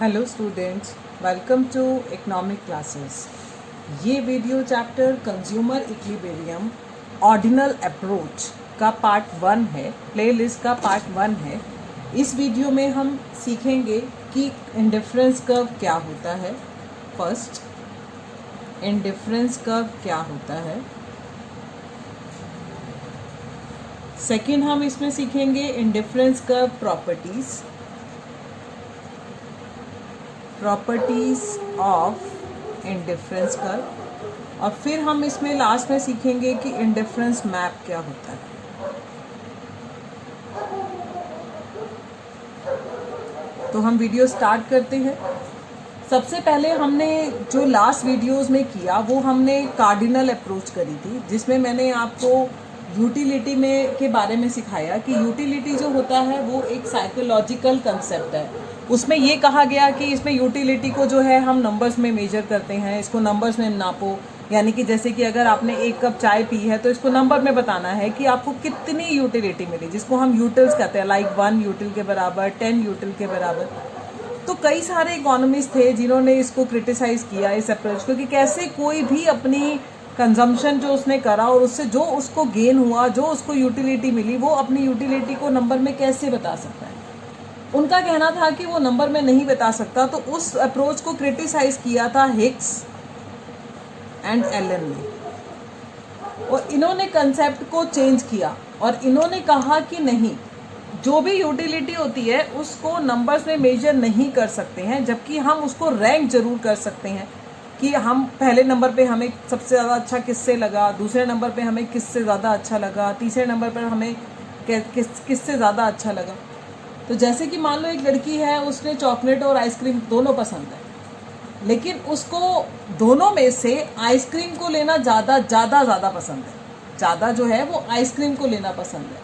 Hello students, welcome to economic classes. ये video chapter consumer equilibrium ordinal approach का part 1 है, playlist का part 1 है। इस वीडियो में हम सीखेंगे कि इंडिफरेंस कर्व क्या होता है। फर्स्ट, इंडिफरेंस कर्व क्या होता है। सेकंड, हम इसमें सीखेंगे indifference curve properties of indifference curve, और फिर हम इसमें लास्ट में सीखेंगे कि इंडिफरेंस मैप क्या होता है। तो हम वीडियो स्टार्ट करते हैं। सबसे पहले हमने जो लास्ट वीडियोस में किया वो हमने कार्डिनल अप्रोच करी थी, जिसमें मैंने आपको यूटिलिटी में के बारे में सिखाया कि यूटिलिटी जो होता है वो एक साइकोलॉजिकल कंसेप्ट है। उसमें ये कहा गया कि इसमें यूटिलिटी को जो है हम नंबर्स में मेजर करते हैं, इसको नंबर्स में नापो। यानी कि जैसे कि अगर आपने 1 कप चाय पी है तो इसको नंबर में बताना है कि आपको कितनी यूटिलिटी मिली, जिसको हम यूटिल्स कहते हैं, लाइक 1 यूटिल के बराबर, 10 यूटिल के बराबर। तो कई सारे इकोनॉमिस्ट थे जिन्होंने इसको क्रिटिसाइज किया इस अप्रोच को, कि कैसे कोई भी अपनी कंजम्पशन जो उसने करा और उससे जो उसको गेन हुआ, जो उसको यूटिलिटी मिली, वो अपनी यूटिलिटी को नंबर में कैसे बता सकता है। उनका कहना था कि वो नंबर में नहीं बता सकता। तो उस अप्रोच को क्रिटिसाइज किया था हिक्स एंड एलन ने, और इन्होंने कंसेप्ट को चेंज किया और इन्होंने कहा कि नहीं, जो भी यूटिलिटी होती है उसको नंबर्स में मेजर नहीं कर सकते हैं, जबकि हम उसको रैंक जरूर कर सकते हैं कि हम पहले नंबर पे हमें सबसे ज़्यादा अच्छा किससे लगा, दूसरे नंबर पे हमें किससे ज़्यादा अच्छा लगा, तीसरे नंबर पर हमें किससे ज़्यादा अच्छा लगा। तो जैसे कि मान लो एक लड़की है, उसने चॉकलेट और आइसक्रीम दोनों पसंद है, लेकिन उसको दोनों में से आइसक्रीम को लेना ज़्यादा पसंद है। ज़्यादा जो है वो आइसक्रीम को लेना पसंद है,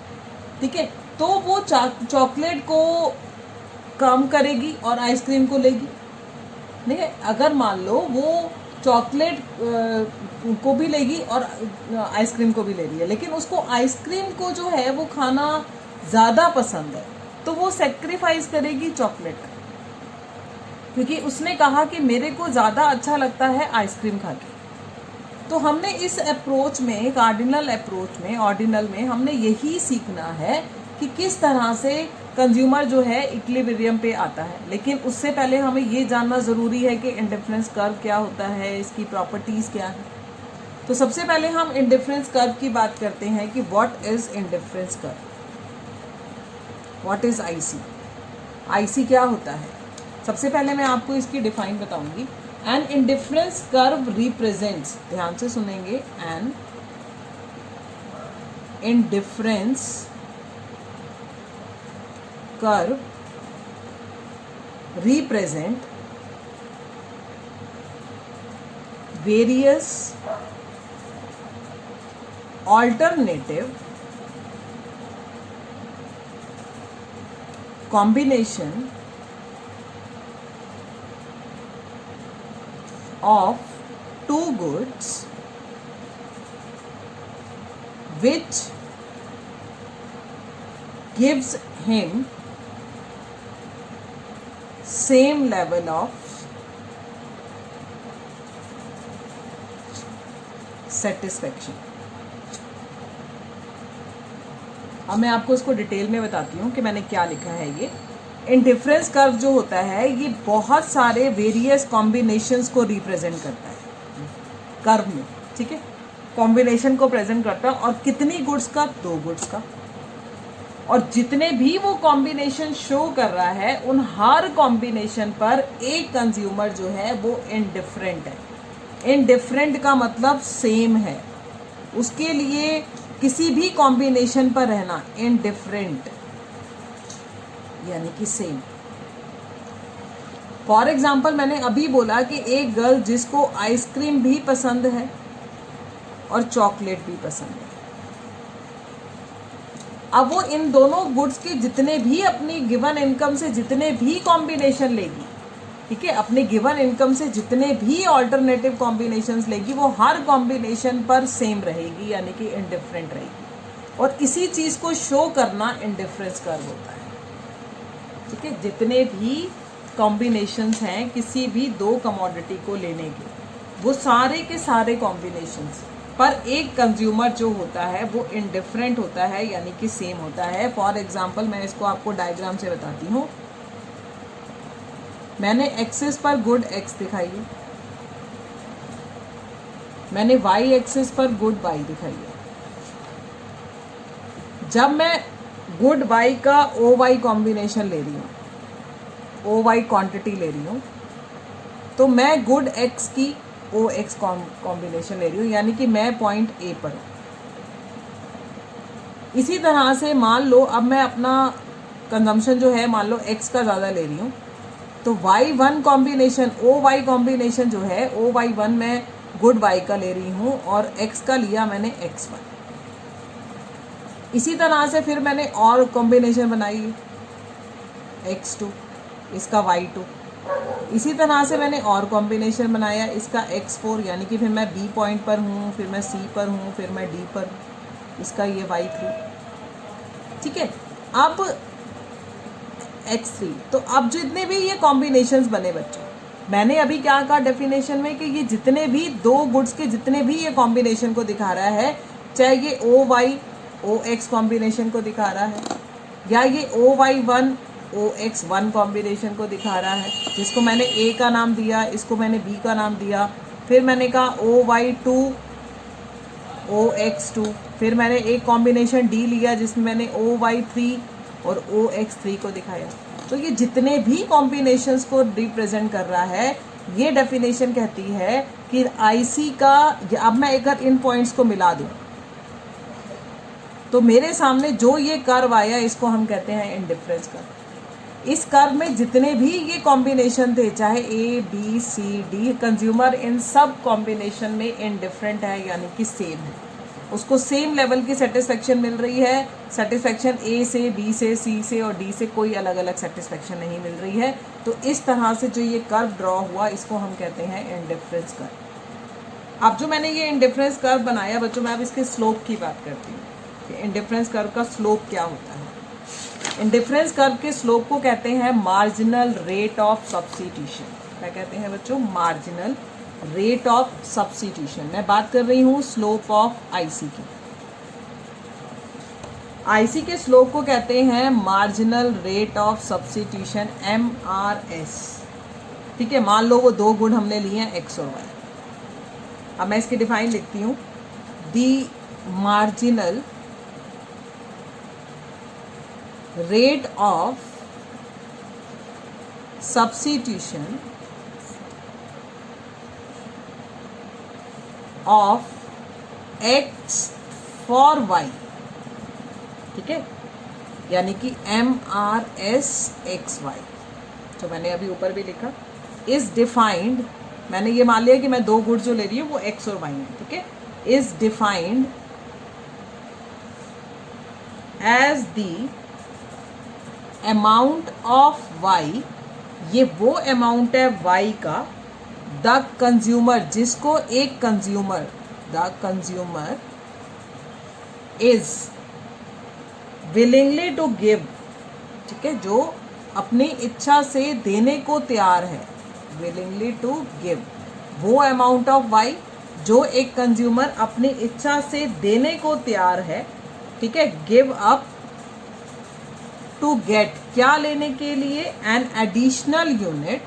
ठीक है। तो वो चॉकलेट को कम करेगी और आइसक्रीम को लेगी, ठीक है। अगर मान लो वो चॉकलेट को भी लेगी और आइसक्रीम को भी ले रही है, लेकिन उसको आइसक्रीम को जो है वो खाना ज़्यादा पसंद है, तो वो सेक्रीफाइस करेगी चॉकलेट का, क्योंकि उसने कहा कि मेरे को ज़्यादा अच्छा लगता है आइसक्रीम खा के। तो हमने इस अप्रोच में, कार्डिनल अप्रोच में, ऑर्डिनल में, हमने यही सीखना है कि किस तरह से कंज्यूमर जो है इक्विलिब्रियम पे आता है। लेकिन उससे पहले हमें ये जानना ज़रूरी है कि इंडिफरेंस कर्व क्या होता है, इसकी प्रॉपर्टीज़ क्या है। तो सबसे पहले हम इंडिफरेंस कर्व की बात करते हैं कि what is indifference curve, what is IC. IC क्या होता है? सबसे पहले मैं आपको इसकी डिफाइन बताऊंगी। एन इंडिफरेंस कर्व रिप्रेजेंट्स, ध्यान से सुनेंगे, an indifference curve represent various alternative combination of two goods which gives him same level of satisfaction। अब मैं आपको इसको डिटेल में बताती हूँ कि मैंने क्या लिखा है। ये इंडिफरेंस कर्व जो होता है ये बहुत सारे वेरियस कॉम्बिनेशंस को रिप्रेजेंट करता है कर्व में, ठीक है। कॉम्बिनेशन को प्रेजेंट करता है, और कितनी गुड्स का? 2 गुड्स का। और जितने भी वो कॉम्बिनेशन शो कर रहा है, उन हर कॉम्बिनेशन पर एक कंज्यूमर जो है वो इनडिफरेंट है। इनडिफरेंट का मतलब सेम है, उसके लिए किसी भी कॉम्बिनेशन पर रहना इनडिफरेंट यानी कि सेम। फॉर एग्जाम्पल, मैंने अभी बोला कि एक गर्ल जिसको आइसक्रीम भी पसंद है और चॉकलेट भी पसंद है, अब वो इन दोनों गुड्स के जितने भी अपनी गिवन इनकम से जितने भी कॉम्बिनेशन लेगी, ठीक है, अपने गिवन इनकम से जितने भी ऑल्टरनेटिव कॉम्बिनेशंस लेगी, वो हर कॉम्बिनेशन पर सेम रहेगी यानी कि इनडिफरेंट रहेगी। और इसी चीज़ को शो करना इंडिफरेंस कर्व होता है, ठीक है। जितने भी कॉम्बिनेशंस हैं किसी भी दो कमोडिटी को लेने के, वो सारे के सारे कॉम्बिनेशंस, पर एक कंज्यूमर जो होता है वो इंडिफरेंट होता है, यानी कि सेम होता है। फॉर एग्जांपल मैं इसको आपको डायग्राम से बताती हूँ। मैंने एक्सिस पर गुड एक्स दिखाई है, मैंने वाई एक्सिस पर गुड वाई दिखाई है। जब मैं गुड वाई का ओ वाई कॉम्बिनेशन ले रही हूँ, ओ वाई क्वांटिटी ले रही हूँ, तो मैं गुड एक्स की ओ एक्स कॉम्बिनेशन ले रही हूँ, यानी कि मैं पॉइंट ए पर हूँ। इसी तरह से मान लो अब मैं अपना कंजम्पशन जो है मान लो एक्स का ज़्यादा ले रही हूँ, तो Y one combination O Y combination जो है ओ वाई वन मैं गुड वाई का ले रही हूँ और एक्स का लिया मैंने एक्स वन। इसी तरह से फिर मैंने और कॉम्बिनेशन बनाई एक्स टू, इसका वाई टू। इसी तरह से मैंने और कॉम्बिनेशन बनाया इसका x4, यानी कि फिर मैं B पॉइंट पर हूँ, फिर मैं C पर हूँ, फिर मैं D पर हूँ, इसका ये y3। ठीक है, अब x3। तो अब जितने भी ये कॉम्बिनेशंस बने बच्चों, मैंने अभी क्या कहा डेफिनेशन में कि ये जितने भी दो गुड्स के जितने भी ये कॉम्बिनेशन को दिखा रहा है, चाहे ये O Y O X combination को दिखा रहा है या ये O Y one O X one combination को दिखा रहा है, जिसको मैंने ए का नाम दिया, इसको मैंने बी का नाम दिया, फिर मैंने कहा O Y two O X two, फिर मैंने एक कॉम्बिनेशन डी लिया जिसमें मैंने ओ वाई थ्री और ओ एक्स थ्री को दिखाया। तो ये जितने भी कॉम्बिनेशंस को रिप्रेजेंट कर रहा है, ये डेफिनेशन कहती है कि आईसी का, अब मैं अगर इन पॉइंट्स को मिला दूँ तो मेरे सामने जो ये कर्व आया इसको हम कहते हैं इंडिफरेंस कर्व। इस कर्व में जितने भी ये कॉम्बिनेशन थे, चाहे A B C D, consumer इन सब कॉम्बिनेशन में इनडिफरेंट है, यानी कि सेम है, उसको सेम लेवल की सेटिस्फेक्शन मिल रही है। सेटिस्फेक्शन ए से बी से सी से और डी से कोई अलग अलग सेटिस्फेक्शन नहीं मिल रही है। तो इस तरह से जो ये कर्व ड्रॉ हुआ इसको हम कहते हैं इंडिफरेंस कर्व। अब जो मैंने ये इंडिफरेंस कर्व बनाया बच्चों, मैं अब इसके स्लोप की बात करती हूँ कि इंडिफरेंस कर्व का स्लोप क्या होता है। इंडिफरेंस कर्व के स्लोप को कहते हैं मार्जिनल रेट ऑफ सब्स्टिट्यूशन। क्या कहते हैं बच्चों? Marginal rate of substitution. मैं बात कर रही हूँ स्लोप ऑफ आईसी की। आईसी के स्लोप को कहते हैं marginal rate of substitution, MRS। ठीक है, मान लो वो दो गुण हमने लिए हैं एक्स और वाई। अब मैं इसकी डिफाइन लिखती हूँ, दी marginal rate of substitution of x for y। ठीक है, यानी कि MRS XY, जो मैंने अभी ऊपर भी लिखा, इज डिफाइंड, मैंने ये मान लिया कि मैं दो गुड जो ले रही हूँ वो x और y है। ठीक है, is defined as the amount of y, ये वो अमाउंट है y का, द कंज्यूमर, जिसको एक consumer, the consumer is willingly to give. ठीक है, जो अपनी इच्छा से देने को तैयार है, विलिंगली टू गिव, वो अमाउंट ऑफ y जो एक कंज्यूमर अपनी इच्छा से देने को तैयार है। ठीक है, गिव अप टू गेट, क्या लेने के लिए? N additional unit,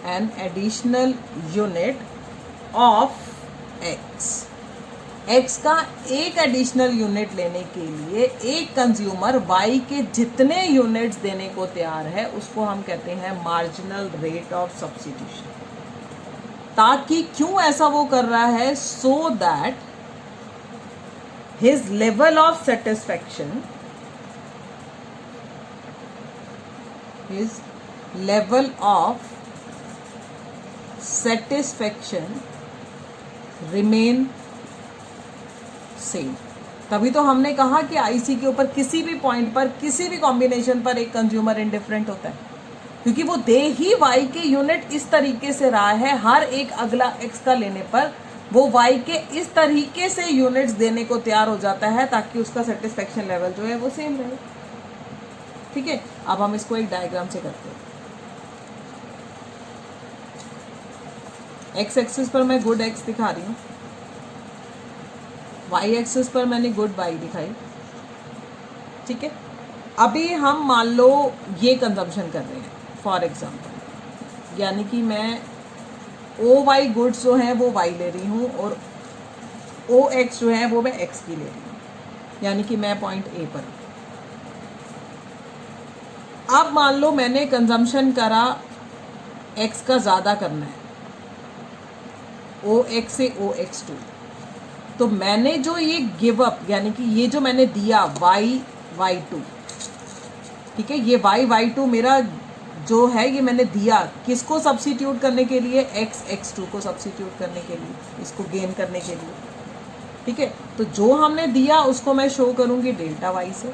N additional unit of x. X का एक एडिशनल यूनिट लेने के लिए एक कंज्यूमर वाई के जितने यूनिट्स देने को तैयार है उसको हम कहते हैं मार्जिनल रेट ऑफ सब्स्टिट्यूशन। ताकि क्यों ऐसा वो कर रहा है? So that his level of satisfaction, his level of satisfaction remain same। तभी तो हमने कहा कि आईसी के ऊपर किसी भी पॉइंट पर, किसी भी कॉम्बिनेशन पर एक कंज्यूमर इंडिफरेंट होता है, क्योंकि वो दे ही वाई के यूनिट इस तरीके से रहा है, हर एक अगला एक्स का लेने पर वो y के इस तरीके से यूनिट्स देने को तैयार हो जाता है ताकि उसका सेटिस्फेक्शन लेवल जो है वो सेम रहे। ठीक है, अब हम इसको एक डायग्राम से करते हैं। एक्स एक्सिस पर मैं गुड एक्स दिखा रही हूँ, वाई एक्सिस पर मैंने गुड वाई दिखाई, ठीक है। अभी हम मान लो ये कंजम्पशन कर रहे हैं फॉर एग्जांपल, यानी कि मैं ओ वाई गुड्स जो हैं वो वाई ले रही हूँ और ओ एक्स जो है वो मैं एक्स की ले रही हूँ, यानी कि मैं पॉइंट ए पर। अब मान लो मैंने कंजम्पशन करा एक्स का ज़्यादा करना है, ओ एक्स से ओ एक्स टू, तो मैंने जो ये गिव अप यानी कि ये जो मैंने दिया वाई वाई टू, ठीक है, ये वाई वाई टू मेरा जो है ये मैंने दिया किसको सब्स्टिट्यूट करने के लिए, एक्स एक्स टू को सब्स्टिट्यूट करने के लिए, इसको गेन करने के लिए, ठीक है। तो जो हमने दिया उसको मैं शो करूंगी डेल्टा वाई से,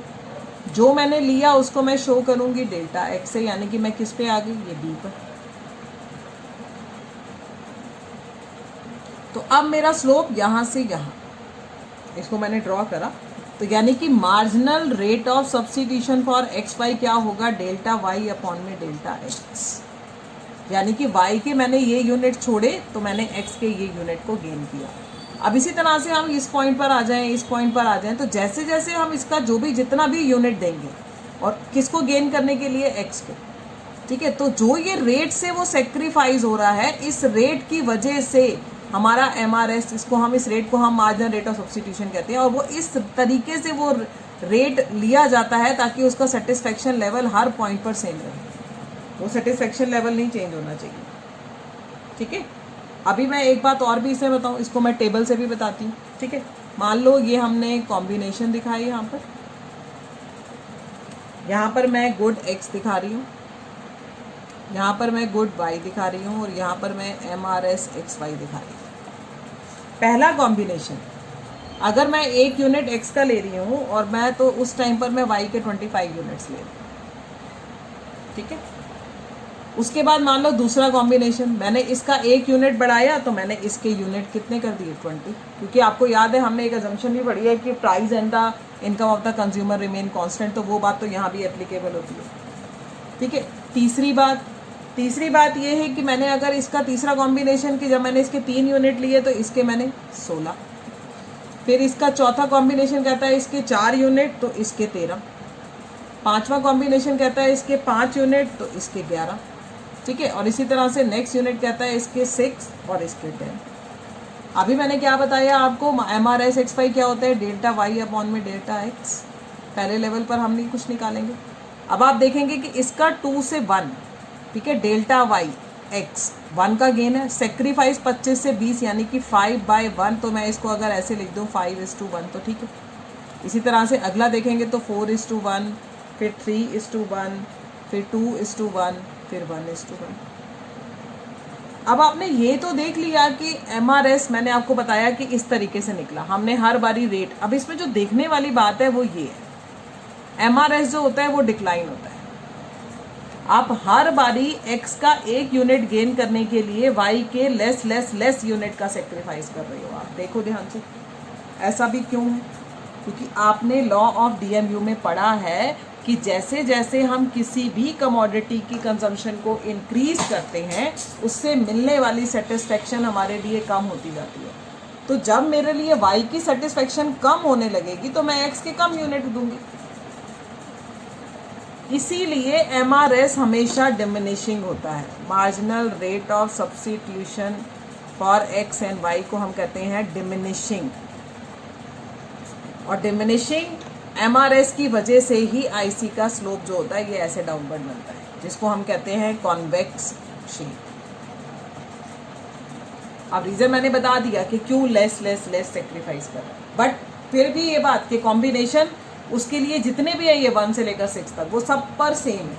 जो मैंने लिया उसको मैं शो करूंगी डेल्टा एक्स से, यानी कि मैं किस पे आ गई, ये डी पर। तो अब मेरा स्लोप यहाँ से यहाँ, इसको मैंने ड्रॉ करा, तो यानी कि marginal rate of substitution for X Y क्या होगा, डेल्टा वाई अपॉन में डेल्टा एक्स, यानी कि वाई के मैंने ये यूनिट छोड़े तो मैंने एक्स के ये यूनिट को गेन किया। अब इसी तरह से हम इस पॉइंट पर आ जाएं, इस पॉइंट पर आ जाएं, तो जैसे जैसे हम इसका जो भी जितना भी यूनिट देंगे और किसको गेन करने के लिए, एक्स को, ठीक है, तो जो ये रेट से वो सेक्रीफाइस हो रहा है, इस रेट की वजह से हमारा MRS, इसको हम इस रेट को हम मार्जिनल रेट ऑफ सब्स्टिट्यूशन कहते हैं, और वो इस तरीके से वो रेट लिया जाता है ताकि उसका सेटिस्फेक्शन लेवल हर पॉइंट पर सेम रहे, वो सेटिस्फेक्शन लेवल नहीं चेंज होना चाहिए, ठीक है। अभी मैं एक बात और भी इसमें बताऊँ, इसको मैं टेबल से भी बताती हूँ, ठीक है। मान लो ये हमने कॉम्बिनेशन दिखाई, यहाँ पर मैं गुड एक्स दिखा रही हूँ, यहाँ पर मैं गुड वाई दिखा रही हूँ, और यहाँ पर मैं MRS एक्स वाई दिखा रही हूँ। पहला कॉम्बिनेशन, अगर मैं एक यूनिट एक्स का ले रही हूँ और मैं तो उस टाइम पर मैं वाई के 25 यूनिट्स ले रही हूँ, ठीक है। उसके बाद मान लो दूसरा कॉम्बिनेशन, मैंने इसका एक यूनिट बढ़ाया तो मैंने इसके यूनिट कितने कर दिए, 20, क्योंकि आपको याद है हमने एक अजम्पशन भी पढ़ी है कि price and the income of the consumer remain constant, तो वो बात तो यहाँ भी एप्लीकेबल होती है, ठीक है। तीसरी बात ये है कि मैंने अगर इसका तीसरा कॉम्बिनेशन कि जब मैंने इसके 3 यूनिट लिए तो इसके मैंने 16, फिर इसका चौथा कॉम्बिनेशन कहता है इसके 4 यूनिट तो इसके 13, पांचवा कॉम्बिनेशन कहता है इसके 5 यूनिट तो इसके 11, ठीक है, और इसी तरह से नेक्स्ट यूनिट कहता है इसके 6 और इसके 10। अभी मैंने क्या बताया आपको, MRS एक्स वाई क्या होता है, डेल्टा वाई अपॉन में डेल्टा एक्स। पहले लेवल पर हम नहीं कुछ निकालेंगे। अब आप देखेंगे कि इसका 2 से 1, ठीक है, डेल्टा वाई एक्स 1 का गेन है, सेक्रीफाइस 25 से 20 यानी कि 5/1, तो मैं इसको अगर ऐसे लिख दूँ 5:1 तो ठीक है। इसी तरह से अगला देखेंगे तो 4:1, फिर 3:1, फिर 2:1, फिर 1:1। अब आपने ये तो देख लिया कि MRS मैंने आपको बताया कि इस तरीके से निकला, हमने हर बारी रेट। अब इसमें जो देखने वाली बात है वो ये है, MRS जो होता है वो डिक्लाइन होता है। आप हर बारी x का एक यूनिट गेन करने के लिए y के लेस यूनिट का सेक्रीफाइस कर रहे हो। आप देखो ध्यान से, ऐसा भी क्यों है, क्योंकि आपने लॉ ऑफ DMU में पढ़ा है कि जैसे जैसे हम किसी भी कमोडिटी की कंजम्पशन को इंक्रीज करते हैं उससे मिलने वाली सेटिस्फेक्शन हमारे लिए कम होती जाती है। तो जब मेरे लिए y की सेटिस्फेक्शन कम होने लगेगी तो मैं x के कम यूनिट दूंगी। इसीलिए MRS हमेशा डिमिनिशिंग होता है। Marginal rate of substitution for x and y को हम कहते हैं डिमिनिशिंग, और डिमिनिशिंग MRS की वजह से ही IC का स्लोप जो होता है ये ऐसे डाउनवर्ड बनता है, जिसको हम कहते हैं कॉन्वेक्स शेप। अब रीजन मैंने बता दिया कि क्यों लेस सेक्रीफाइस कर रहा है, बट फिर भी ये बात कि कॉम्बिनेशन उसके लिए जितने भी है ये 1 से लेकर 6 तक वो सब पर सेम है।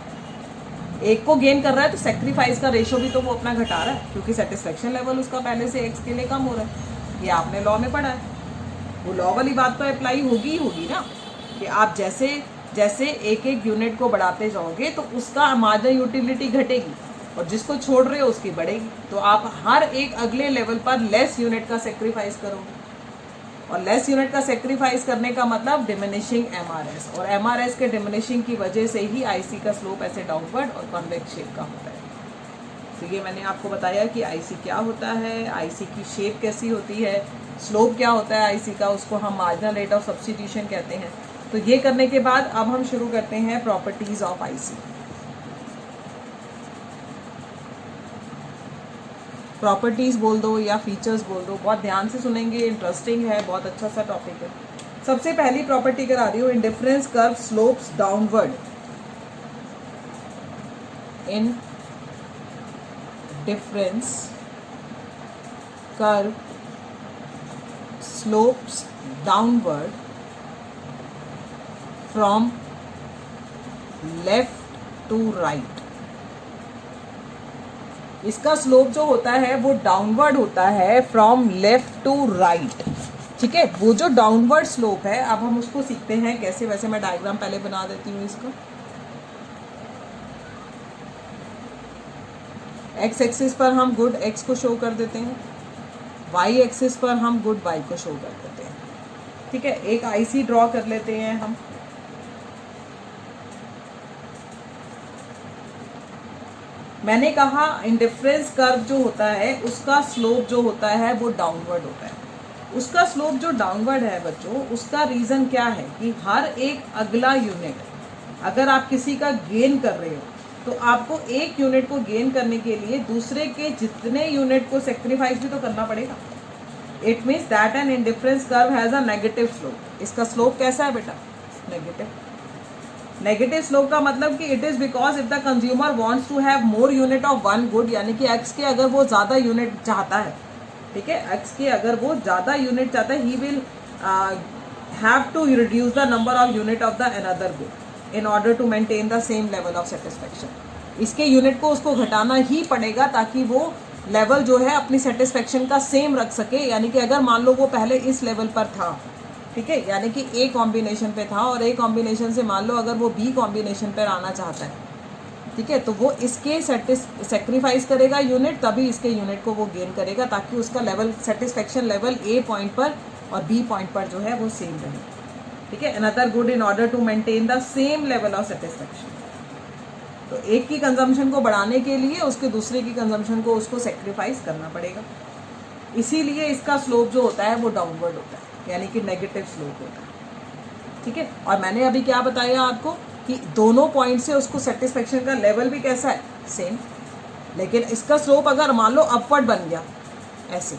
एक को गेन कर रहा है तो सेक्रीफाइस का रेशो भी तो वो अपना घटा रहा है, क्योंकि सेटिस्फेक्शन लेवल उसका पहले से x के लिए कम हो रहा है। ये आपने लॉ में पढ़ा है, वो लॉ वाली बात तो अप्लाई होगी ना कि आप जैसे जैसे एक एक यूनिट को बढ़ाते जाओगे तो उसका मार्जिनल यूटिलिटी घटेगी और जिसको छोड़ रहे हो उसकी बढ़ेगी। तो आप हर एक अगले लेवल पर लेस यूनिट का सेक्रीफाइस करोगे। और लेस यूनिट का सेक्रीफाइस करने का मतलब डिमिनिशिंग एमआरएस, और एमआरएस के डिमिनिशिंग की वजह से ही आईसी का स्लोप ऐसे डाउनवर्ड और कॉन्वेक्स शेप का होता है। तो ये मैंने आपको बताया कि आईसी क्या होता है, आईसी की शेप कैसी होती है, स्लोप क्या होता है आईसी का, उसको हम मार्जिनल रेट ऑफ सब्स्टिट्यूशन कहते हैं। तो ये करने के बाद अब हम शुरू करते हैं प्रॉपर्टीज ऑफ आईसी। प्रॉपर्टीज बोल दो या फीचर्स बोल दो, बहुत ध्यान से सुनेंगे, इंटरेस्टिंग है, बहुत अच्छा सा टॉपिक है। सबसे पहली प्रॉपर्टी करा रही हूँ, indifference curve slopes downward, indifference curve slopes downward from left to right. इसका स्लोप जो होता है वो डाउनवर्ड होता है फ्रॉम लेफ्ट टू राइट, ठीक है। वो जो डाउनवर्ड स्लोप है, अब हम उसको सीखते हैं कैसे। वैसे मैं डायग्राम पहले बना देती हूँ इसका। एक्स एक्सिस पर हम गुड एक्स को शो कर देते हैं, वाई एक्सिस पर हम गुड वाई को शो कर देते हैं, ठीक है। एक आईसी ड्रॉ कर लेते हैं हम। मैंने कहा इंडिफरेंस कर्व जो होता है उसका स्लोप जो होता है वो डाउनवर्ड होता है। उसका स्लोप जो डाउनवर्ड है बच्चों, उसका रीज़न क्या है कि हर एक अगला यूनिट, अगर आप किसी का गेन कर रहे हो तो आपको एक यूनिट को गेन करने के लिए दूसरे के जितने यूनिट को सेक्रीफाइस भी तो करना पड़ेगा। It means that an indifference curve has a negative slope. इसका स्लोप कैसा है बेटा? नेगेटिव। नेगेटिव स्लोप का मतलब कि it is because if the consumer wants to have more unit of one good, यानी कि एक्स के अगर वो ज़्यादा यूनिट चाहता है, ठीक है, एक्स के अगर वो ज़्यादा यूनिट चाहता है, he will have to reduce the number of unit of the another good in order to maintain the same level of satisfaction. इसके यूनिट को उसको घटाना ही पड़ेगा ताकि वो लेवल जो है अपनी सेटिस्फेक्शन का सेम रख सके। यानी कि अगर मान लो वो पहले इस लेवल पर था, ठीक है, यानी कि ए कॉम्बिनेशन पे था, और ए कॉम्बिनेशन से मान लो अगर वो बी कॉम्बिनेशन पर आना चाहता है, ठीक है, तो वो इसके सेक्रीफाइस करेगा यूनिट, तभी इसके यूनिट को वो गेन करेगा ताकि उसका level, satisfaction level A point पर और बी पॉइंट पर जो है वो सेम रहे, ठीक है। Another good in order to maintain the same level of satisfaction. तो एक की कंजम्पशन को बढ़ाने के लिए उसके दूसरे की कंजम्पशन को उसको सेक्रीफाइस करना पड़ेगा। इसीलिए इसका स्लोप जो होता है वो डाउनवर्ड होता है, यानी कि नेगेटिव स्लोप होता है, ठीक है। और मैंने अभी क्या बताया आपको कि दोनों पॉइंट से उसको सेटिस्फेक्शन का लेवल भी कैसा है? सेम। लेकिन इसका स्लोप अगर मान लो अपवर्ड बन गया ऐसे,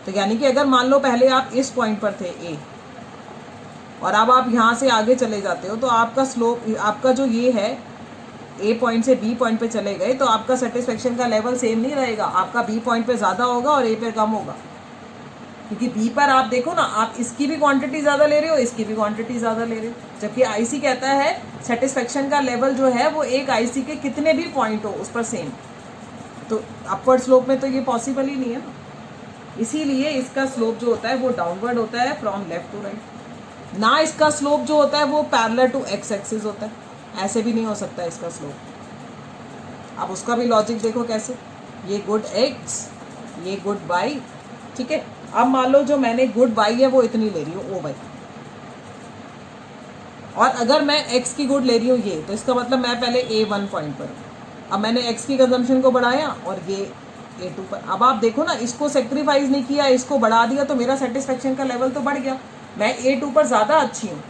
तो यानी कि अगर मान लो पहले आप इस पॉइंट पर थे ए, और अब आप यहाँ से आगे चले जाते हो, तो आपका स्लोप, आपका जो ये है ए पॉइंट से बी पॉइंट पे चले गए, तो आपका सेटिस्फेक्शन का लेवल सेम नहीं रहेगा। आपका बी पॉइंट पे ज़्यादा होगा और ए पे कम होगा, क्योंकि बी पर आप देखो ना, आप इसकी भी क्वांटिटी ज़्यादा ले रहे हो, इसकी भी क्वांटिटी ज़्यादा ले रहे हो, जबकि आईसी कहता है सेटिस्फेक्शन का लेवल जो है वो एक आईसी के कितने भी पॉइंट हो उस पर सेम। तो अपवर्ड स्लोप में तो ये पॉसिबल ही नहीं है ना। इसीलिए इसका स्लोप जो होता है वो डाउनवर्ड होता है फ्रॉम लेफ्ट टू राइट। ना इसका स्लोप जो होता है वो पैरेलल टू एक्स एक्सिस होता है, ऐसे भी नहीं हो सकता इसका स्लोप। अब उसका भी लॉजिक देखो कैसे, ये गुड एक्स, ये गुड वाई, ठीक है। अब मान लो जो मैंने गुड वाई है वो इतनी ले रही हूँ, ओ वाई, और अगर मैं एक्स की गुड ले रही हूँ ये, तो इसका मतलब मैं पहले ए वन पॉइंट पर हूँ। अब मैंने एक्स की कंजम्पशन को बढ़ाया और ये ए टू पर। अब आप देखो ना, इसको सेक्रीफाइस नहीं किया, इसको बढ़ा दिया, तो मेरा सेटिस्फेक्शन का लेवल तो बढ़ गया। मैं ए टू पर ज़्यादा अच्छी हूँ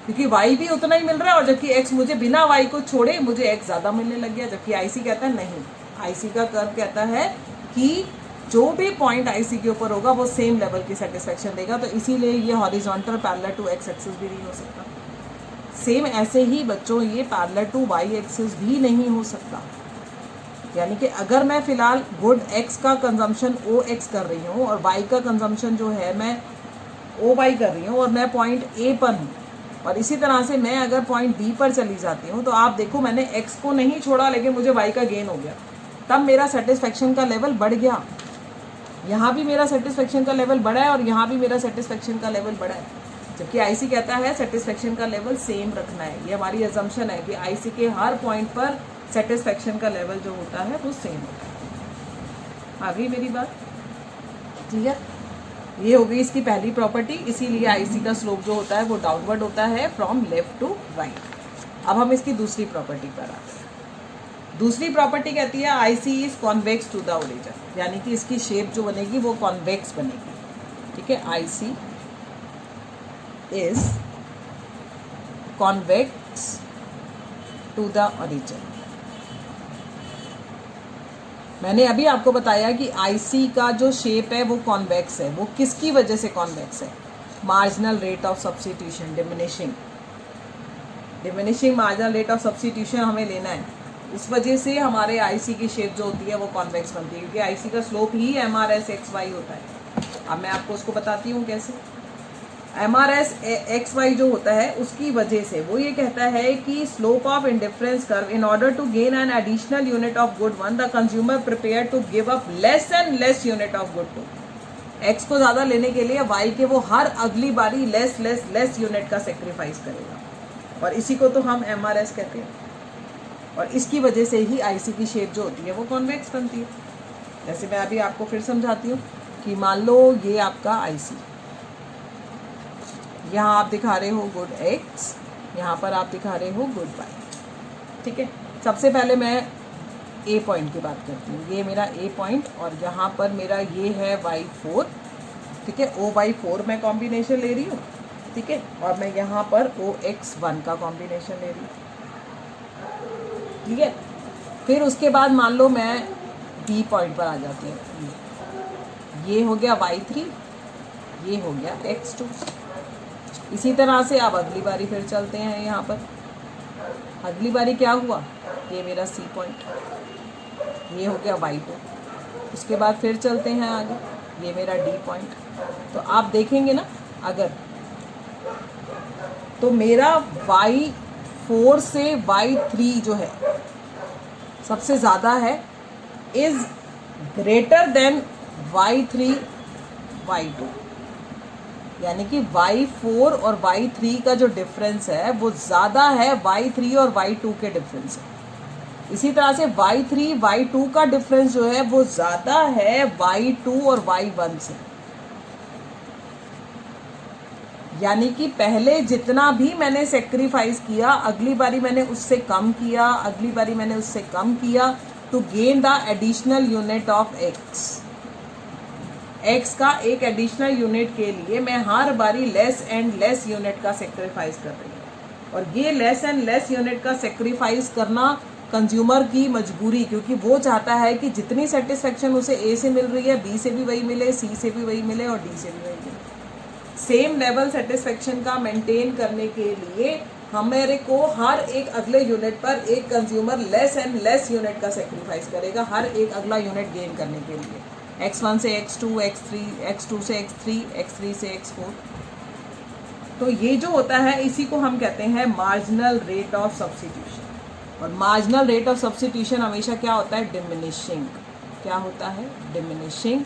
क्योंकि वाई भी उतना ही मिल रहा है, और जबकि एक्स मुझे बिना वाई को छोड़े मुझे एक्स ज़्यादा मिलने लग गया। जबकि आईसी कहता है नहीं, आईसी का कर्व कहता है कि जो भी पॉइंट आईसी के ऊपर होगा वो सेम लेवल की सेटिस्फेक्शन देगा। तो इसीलिए ये horizontal parallel to X axis भी नहीं हो सकता। सेम ऐसे ही बच्चों ये पैरेलल टू वाई एक्सिस भी नहीं हो सकता। यानी कि अगर मैं फ़िलहाल गुड एक्स का कंजम्पशन ओ एक्स कर रही हूँ और वाई का कंजम्पशन जो है मैं ओ वाई कर रही हूँ, और मैं पॉइंट ए पर हूँ, और इसी तरह से मैं अगर पॉइंट बी पर चली जाती हूँ, तो आप देखो मैंने एक्स को नहीं छोड़ा लेकिन मुझे वाई का गेन हो गया, तब मेरा सेटिस्फेक्शन का लेवल बढ़ गया। यहाँ भी मेरा सेटिस्फेक्शन का लेवल बढ़ा है और यहाँ भी मेरा सेटिस्फेक्शन का लेवल बढ़ा है। जबकि आईसी कहता है सेटिस्फेक्शन का लेवल सेम रखना है। ये हमारी अजम्पशन है कि आईसी के हर पॉइंट पर सेटिस्फेक्शन का लेवल जो होता है वो सेम होता है। आ गई मेरी बात? क्लियर? ये हो गई इसकी पहली प्रॉपर्टी, इसीलिए आईसी का स्लोप जो होता है वो डाउनवर्ड होता है फ्रॉम लेफ्ट टू राइट। अब हम इसकी दूसरी प्रॉपर्टी पर आते हैं। दूसरी प्रॉपर्टी कहती है IC is convex to the origin, यानी कि इसकी शेप जो बनेगी वो कॉन्वेक्स बनेगी। ठीक है, IC is convex to the origin. मैंने अभी आपको बताया कि आईसी का जो शेप है वो कॉन्वेक्स है। वो किसकी वजह से कॉन्वेक्स है? Marginal rate of substitution, diminishing marginal rate of substitution हमें लेना है। इस वजह से हमारे आईसी की शेप जो होती है वो कॉन्वेक्स बनती है, क्योंकि आईसी का स्लोप ही MRS XY होता है। अब मैं आपको उसको बताती हूँ कैसे। MRS XY जो होता है उसकी वजह से वो ये कहता है कि slope of indifference curve, in order to gain an additional unit of good one the consumer prepare to give up less and less unit of good two. X को ज़्यादा लेने के लिए वाई के वो हर अगली बारी लेस लेस लेस यूनिट का सेक्रीफाइस करेगा, और इसी को तो हम MRS कहते हैं। और इसकी वजह से ही आईसी की शेप जो होती है वो कॉन्वेक्स बनती है। जैसे मैं अभी आपको फिर समझाती हूँ कि मान लो ये आपका आईसी, यहाँ आप दिखा रहे हो गुड एक्स, यहाँ पर आप दिखा रहे हो गुड वाई। ठीक है, सबसे पहले मैं ए पॉइंट की बात करती हूँ। ये मेरा ए पॉइंट और यहाँ पर मेरा ये है Y4। ठीक है, OY4 मैं कॉम्बिनेशन ले रही हूँ। ठीक है, और मैं यहाँ पर OX1 का कॉम्बिनेशन ले रही हूँ। ठीक है, फिर उसके बाद मान लो मैं बी पॉइंट पर आ जाती हूँ। ये हो गया Y3, ये हो गया X2। इसी तरह से आप अगली बारी फिर चलते हैं। यहाँ पर अगली बारी क्या हुआ, ये मेरा सी पॉइंट, ये हो गया Y2। उसके बाद फिर चलते हैं आगे, ये मेरा डी पॉइंट। तो आप देखेंगे ना, अगर तो मेरा Y4 से Y3 जो है सबसे ज़्यादा है, is greater than Y3 Y2, यानी कि Y4 और Y3 का जो डिफरेंस है वो ज़्यादा है Y3 और Y2 के डिफरेंस से। इसी तरह से Y3 Y2 का डिफरेंस जो है वो ज़्यादा है Y2 और Y1 से। यानी कि पहले जितना भी मैंने सेक्रीफाइस किया, अगली बारी मैंने उससे कम किया, अगली बारी मैंने उससे कम किया, to gain the additional unit of X का एक एडिशनल यूनिट के लिए मैं हर बारी लेस एंड लेस यूनिट का सेक्रीफाइस कर रही हूँ। और ये लेस एंड लेस यूनिट का सेक्रीफाइस करना कंज्यूमर की मजबूरी, क्योंकि वो चाहता है कि जितनी सेटिस्फेक्शन उसे ए से मिल रही है बी से भी वही मिले, सी से भी वही मिले और डी से भी वही मिले। सेम लेवल सेटिस्फेक्शन का मेंटेन करने के लिए हमारे को हर एक अगले यूनिट पर एक consumer less and less unit का सेक्रीफाइस करेगा हर एक अगला यूनिट गेन करने के लिए। x1 से x2, x3, x2 से x3, x3 से x4। तो ये जो होता है इसी को हम कहते हैं मार्जिनल रेट ऑफ सब्स्टिट्यूशन। और मार्जिनल रेट ऑफ सब्स्टिट्यूशन हमेशा क्या होता है? डिमिनिशिंग। क्या होता है? Diminishing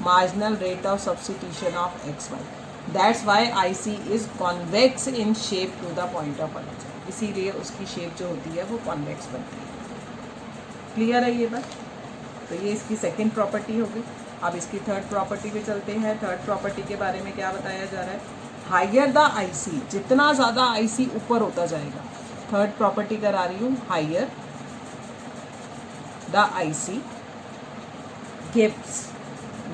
marginal rate of substitution of XY। That's why IC is convex in shape to the point of origin. इसीलिए उसकी शेप जो होती है वो कॉन्वेक्स बनती है। क्लियर है ये बात? तो ये इसकी सेकंड प्रॉपर्टी होगी। अब इसकी थर्ड प्रॉपर्टी पे चलते हैं। थर्ड प्रॉपर्टी के बारे में क्या बताया जा रहा है? हायर द IC, जितना ज़्यादा IC ऊपर होता जाएगा। थर्ड प्रॉपर्टी करा रही हूँ, हायर द IC गिव्स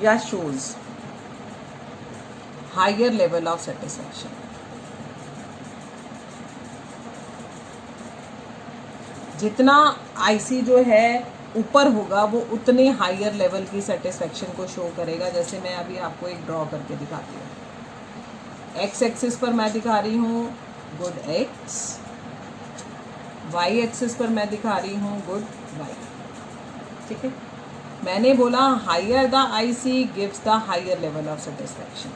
या shows higher level of satisfaction. जितना IC जो है ऊपर होगा वो उतने हायर लेवल की सेटिस्फैक्शन को शो करेगा। जैसे मैं अभी आपको एक ड्रॉ करके दिखाती हूँ। एक्स एक्सिस पर मैं दिखा रही हूँ गुड एक्स, वाई एक्सिस पर मैं दिखा रही हूँ गुड वाई। ठीक है, मैंने बोला higher the IC gives the higher level of satisfaction.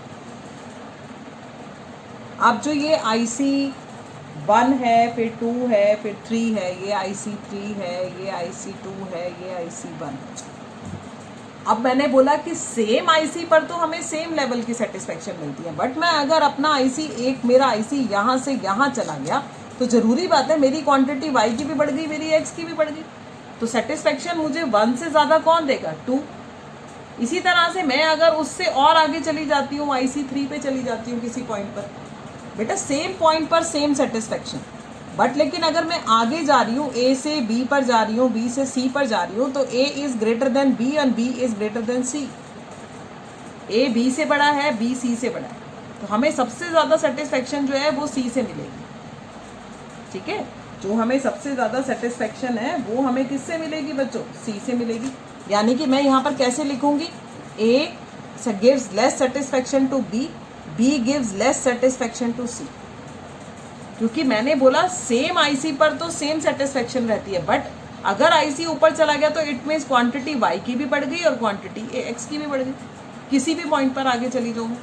अब जो ये IC1 है, फिर 2 है, फिर 3 है, ये IC3 है, ये IC2 है, ये IC1। अब मैंने बोला कि सेम IC पर तो हमें सेम लेवल की सेटिस्फैक्शन मिलती है, बट मैं अगर अपना मेरा IC यहाँ से यहाँ चला गया तो ज़रूरी बात है मेरी क्वांटिटी Y की भी बढ़ गई, मेरी X की भी बढ़ गई। तो सेटिस्फैक्शन मुझे 1 से ज़्यादा कौन देगा? 2। इसी तरह से मैं अगर उससे और आगे चली जाती हूँ, IC3 पे चली जाती हूँ किसी पॉइंट पर, बेटा सेम पॉइंट पर सेम सेटिस्फेक्शन, बट लेकिन अगर मैं आगे जा रही हूँ, A से B पर जा रही हूँ, B से C पर जा रही हूँ, तो A is greater than B and B is greater than C। A B से बड़ा है, B C से बड़ा है, तो हमें सबसे ज़्यादा सेटिस्फेक्शन जो है वो C से मिलेगी। ठीक है, जो हमें सबसे ज़्यादा सेटिस्फेक्शन है वो हमें किससे मिलेगी बच्चों? C से मिलेगी। यानी कि मैं यहाँ पर कैसे लिखूंगी? A gives less satisfaction to B, B gives less satisfaction to C। क्योंकि मैंने बोला सेम IC पर तो सेम सेटिस्फेक्शन रहती है, बट अगर IC ऊपर चला गया तो इट मीन्स क्वांटिटी Y की भी बढ़ गई और क्वांटिटी X की भी बढ़ गई, किसी भी पॉइंट पर आगे चली जाऊँ।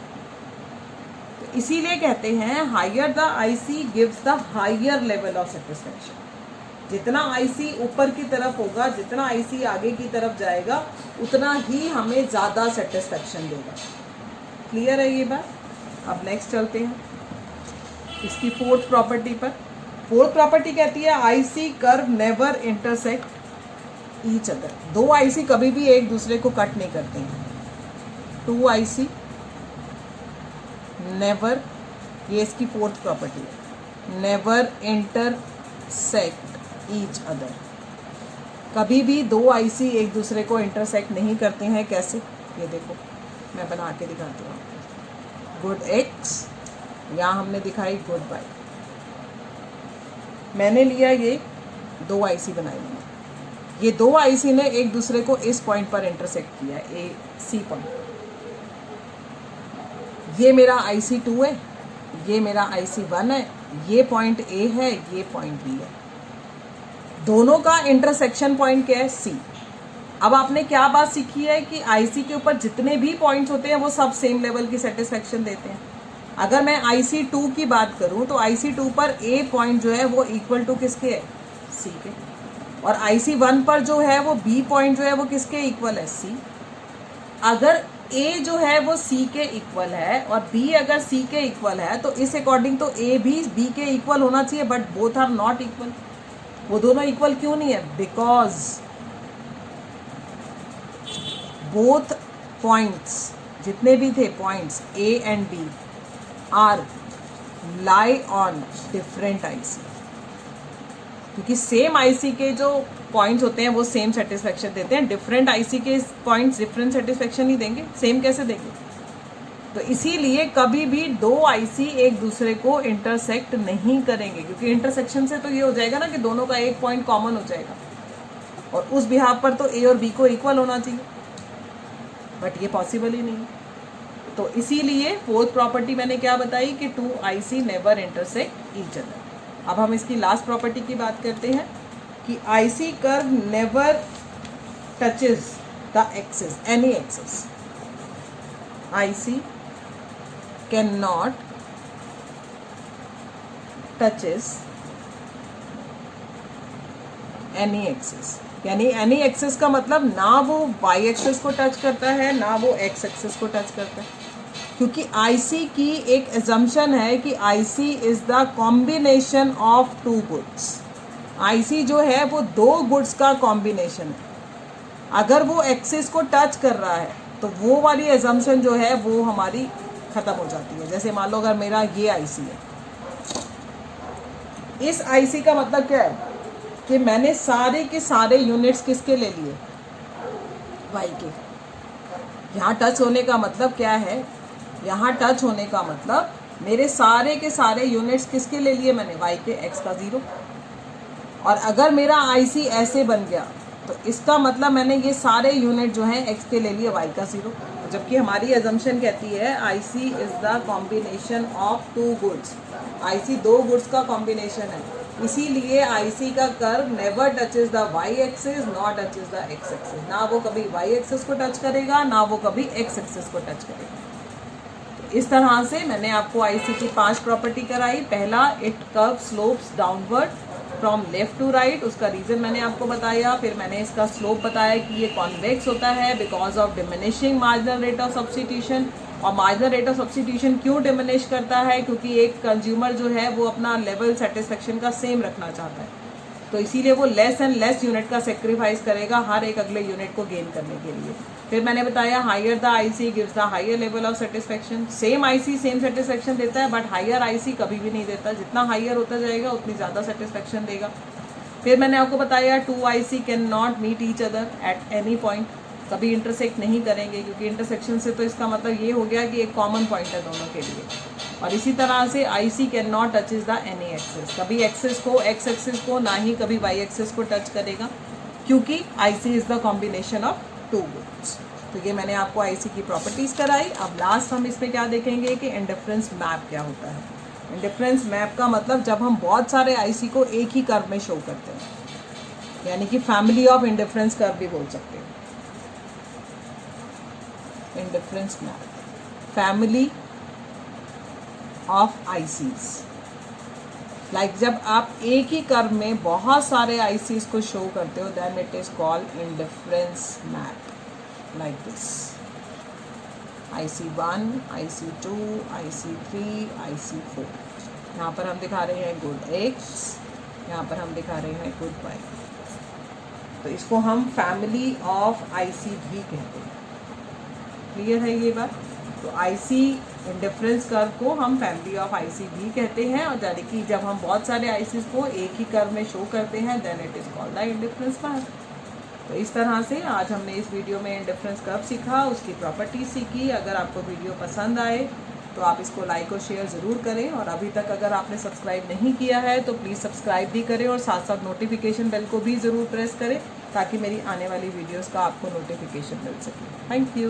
तो इसीलिए कहते हैं higher the IC gives the higher level of satisfaction. जितना IC ऊपर की तरफ होगा, जितना IC आगे की तरफ जाएगा, उतना ही हमें ज़्यादा सेटिस्फेक्शन देगा। क्लियर है ये बात? अब नेक्स्ट चलते हैं इसकी फोर्थ प्रॉपर्टी पर। फोर्थ प्रॉपर्टी कहती है IC curve never intersect each other. दो IC कभी भी एक दूसरे को कट नहीं करते हैं। टू IC नेवर, ये इसकी फोर्थ प्रॉपर्टी है, नेवर इंटरसेक्ट ईच अदर। कभी भी दो IC एक दूसरे को इंटरसेक्ट नहीं करते हैं। कैसे? ये देखो, मैं बना के दिखाती हूँ। गुड X, यहाँ हमने दिखाई गुड Y। मैंने लिया ये दो IC बनाई मैंने, ये दो IC ने एक दूसरे को इस पॉइंट पर इंटरसेक्ट किया है, C पॉइंट। ये मेरा IC2 है, ये मेरा IC1 है, ये पॉइंट A है, ये पॉइंट B है। दोनों का इंटरसेक्शन पॉइंट क्या है? C। अब आपने क्या बात सीखी है कि IC के ऊपर जितने भी पॉइंट्स होते हैं वो सब सेम लेवल की सेटिस्फेक्शन देते हैं। अगर मैं IC2 की बात करूं तो IC2 पर A पॉइंट जो है वो इक्वल टू किसके है? C के। और IC1 पर जो है वो B पॉइंट जो है वो किसके इक्वल है? C। अगर A जो है वो C के इक्वल है और B अगर C के इक्वल है तो इस अकॉर्डिंग तो A भी B के इक्वल होना चाहिए, but both are not equal. वो दोनों इक्वल क्यों नहीं है? बिकॉज बोथ पॉइंट्स, जितने भी थे points A and B are lie on different IC। क्योंकि सेम IC के जो पॉइंट्स होते हैं वो सेम सेटिस्फेक्शन देते हैं, डिफरेंट IC के पॉइंट्स डिफरेंट सेटिस्फेक्शन ही देंगे, सेम कैसे देंगे? तो इसीलिए कभी भी दो IC एक दूसरे को इंटरसेक्ट नहीं करेंगे, क्योंकि इंटरसेक्शन से तो ये हो जाएगा ना कि दोनों का एक पॉइंट कॉमन हो जाएगा और उस बिहाव पर तो A और B को इक्वल होना चाहिए, बट ये पॉसिबल ही नहीं। तो इसीलिए फोर्थ प्रॉपर्टी मैंने क्या बताई कि two IC never intersect each other. अब हम इसकी लास्ट प्रॉपर्टी की बात करते हैं कि IC curve never touches the axis, any axis. IC can not touches any axis. यानी एनी एक्सिस का मतलब ना वो Y एक्सिस को टच करता है ना वो X एक्सिस को टच करता है, क्योंकि IC की एक एजम्पशन है कि IC is the combination of two goods. IC जो है वो दो गुड्स का कॉम्बिनेशन है। अगर वो एक्सिस को टच कर रहा है तो वो वाली एजम्पशन जो है वो हमारी ख़त्म हो जाती है। जैसे मान लो अगर मेरा ये IC है, इस IC का मतलब क्या है कि मैंने सारे के सारे यूनिट्स किसके ले लिए? Y के। यहाँ टच होने का मतलब क्या है? यहाँ टच होने का मतलब मेरे सारे के सारे यूनिट्स किसके ले लिए मैंने? Y के, X का 0। और अगर मेरा IC ऐसे बन गया तो इसका मतलब मैंने ये सारे यूनिट जो हैं X के ले लिए, Y का 0। जबकि हमारी एजम्पशन कहती है IC is the combination of two goods. IC दो गुड्स का कॉम्बिनेशन है, इसीलिए IC का curve never touches the Y axis not touches the X axis. ना वो कभी Y एक्सिस को टच करेगा ना वो कभी X एक्सिस को टच करेगा। तो इस तरह से मैंने आपको IC की 5 प्रॉपर्टी कराई। पहला, it curve slopes downward from left to right, उसका रीज़न मैंने आपको बताया। फिर मैंने इसका स्लोप बताया कि ये कॉन्वेक्स होता है because of diminishing marginal rate of substitution. और मार्जिनल रेट ऑफ सब्स्टिट्यूशन क्यों डिमिनिश करता है? क्योंकि एक कंज्यूमर जो है वो अपना लेवल सेटिस्फेक्शन का सेम रखना चाहता है। तो इसीलिए वो लेस एंड लेस यूनिट का सेक्रीफाइस करेगा हर एक अगले यूनिट को गेन करने के लिए। फिर मैंने बताया higher the IC gives the higher level of satisfaction. Same IC same satisfaction देता है, बट हायर आईसी कभी भी नहीं देता। जितना हायर होता जाएगा उतनी ज़्यादा सेटिस्फेक्शन देगा। फिर मैंने आपको बताया 2 IC can not meet each other at any point, कभी इंटरसेक्ट नहीं करेंगे, क्योंकि इंटरसेक्शन से तो इसका मतलब ये हो गया कि एक कॉमन पॉइंट है दोनों के लिए। और इसी तरह से IC can not touch is the any axis, कभी एक्सिस को एक्स एक्सिस को ना ही कभी वाई एक्सिस को टच करेगा, क्योंकि IC is the combination of 2 goods. तो ये मैंने आपको आईसी की प्रॉपर्टीज़ कराई। अब लास्ट हम इसमें क्या देखेंगे कि इंडिफरेंस मैप क्या होता है। इंडिफरेंस मैप का मतलब जब हम बहुत सारे आईसी को एक ही कर्व में शो करते हैं, यानी कि फैमिली ऑफ इंडिफरेंस कर्व भी बोल सकते हैं। Indifference map, family of ICs, like जब आप एक ही कर्व में बहुत सारे आईसीज को शो करते हो, then it is called indifference map, like this. IC1, IC2, IC3, IC4। यहाँ पर हम दिखा रहे हैं गुड X, यहाँ पर हम दिखा रहे हैं गुड Y। तो इसको हम फैमिली ऑफ आईसी भी कहते हैं। क्लियर है ये बात? तो आईसी इंडिफरेंस कर्व को हम फैमिली ऑफ आईसी भी कहते हैं, और यानी कि जब हम बहुत सारे आईसीज को एक ही कर्व में शो करते हैं, then it is called the indifference map. तो इस तरह से आज हमने इस वीडियो में इंडिफरेंस कर्व सीखा, उसकी प्रॉपर्टीज सीखी। अगर आपको वीडियो पसंद आए तो आप इसको लाइक और शेयर ज़रूर करें, और अभी तक अगर आपने सब्सक्राइब नहीं किया है तो प्लीज़ सब्सक्राइब भी करें, और साथ साथ नोटिफिकेशन बेल को भी ज़रूर प्रेस करें, ताकि मेरी आने वाली वीडियोस का आपको नोटिफिकेशन मिल सके। Thank you.